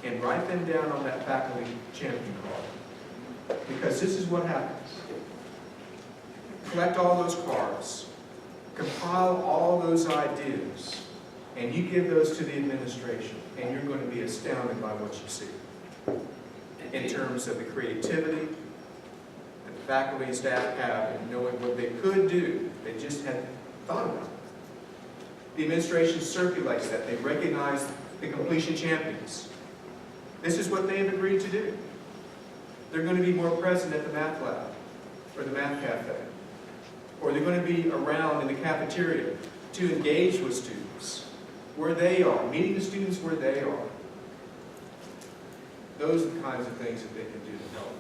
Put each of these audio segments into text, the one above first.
and write them down on that faculty champion card. Because this is what happens. Collect all those cards, compile all those ideas, and you give those to the administration, and you're going to be astounded by what you see in terms of the creativity that the faculty and staff have in knowing what they could do. They just hadn't thought about it. The administration circulates that. They recognize the completion champions. This is what they have agreed to do. They're going to be more present at the math lab or the math cafe. Or they're going to be around in the cafeteria to engage with students where they are, meeting the students where they are. Those are the kinds of things that they can do to help.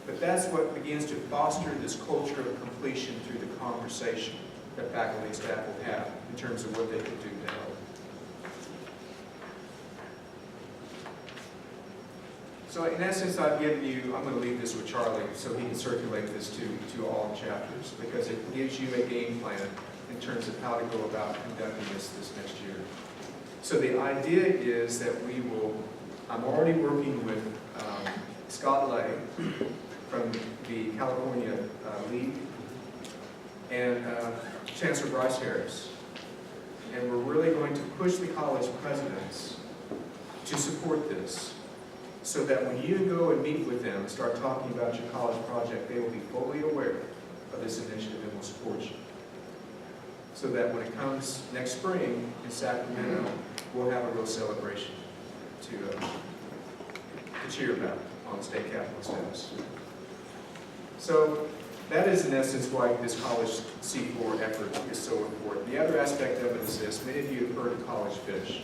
But that's what begins to foster this culture of completion through the conversation that faculty and staff will have in terms of what they can do to help. So in essence, I've given you, I'm going to leave this with Charlie so he can circulate this to all chapters, because it gives you a game plan in terms of how to go about conducting this next year. So the idea is that we will, I'm already working with Scott Lay from the California League and Chancellor Bryce Harris. And we're really going to push the college presidents to support this, so that when you go and meet with them and start talking about your college project, they will be fully aware of this initiative and will support you. So that when it comes next spring in Sacramento, we'll have a real celebration to cheer about on the state capitol steps. So that is in essence why this college C4 effort is so important. The other aspect of it is this: many of you have heard of College Fish.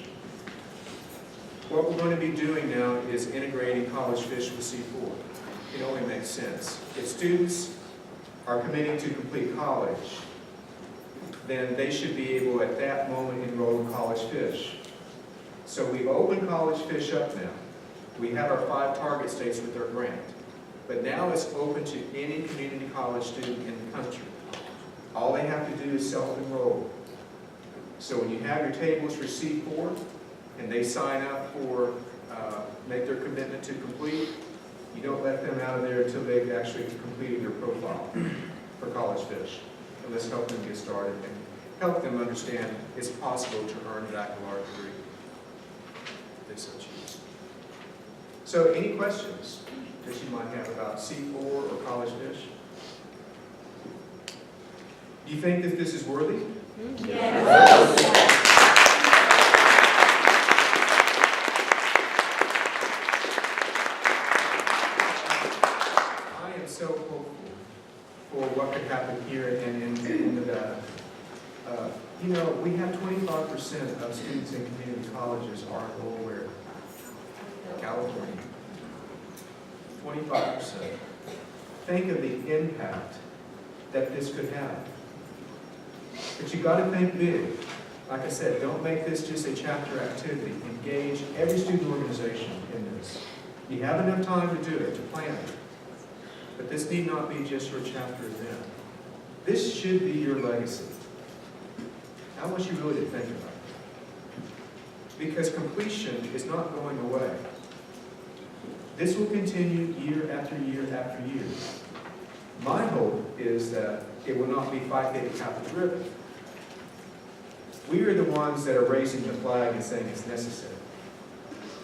What we're going to be doing now is integrating College Fish with C4. It only makes sense. If students are committing to complete college, then they should be able at that moment enroll in College Fish. So we've opened College Fish up now. We have our 5 target states with our grant. But now it's open to any community college student in the country. All they have to do is self-enroll. So when you have your tables for C4, and they sign up for, make their commitment to complete, you don't let them out of there until they've actually completed their profile for College Fish. And let's help them get started and help them understand it's possible to earn a baccalaureate degree if they so choose. So any questions that you might have about C4 or College Fish? Do you think that this is worthy? Yes. So hopeful for what could happen here and in Nevada. You know, we have 25% of students in community colleges are enrolled where? California. 25%. Think of the impact that this could have. But you got to think big. Like I said, don't make this just a chapter activity. Engage every student organization in this. You have enough time to do it, to plan it. But this need not be just your chapter event. This should be your legacy. I want you really to think about it. Because completion is not going away. This will continue year after year after year. My hope is that it will not be Phi Theta Kappa driven. We are the ones that are raising the flag and saying it's necessary.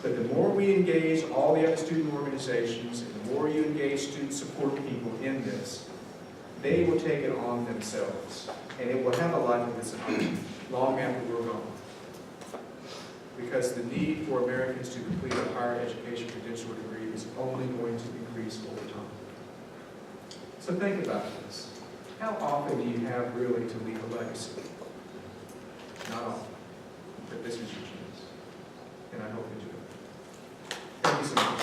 But the more we engage all the other student organizations, and the more you engage student support people in this, they will take it on themselves. And it will have a life of its own, long after we're gone. Because the need for Americans to complete a higher education credential degree is only going to increase over time. So think about this. How often do you have really to leave a legacy? Not often. But this is your chance. And I hope you do it. Thank you so much.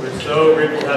We're so grateful to have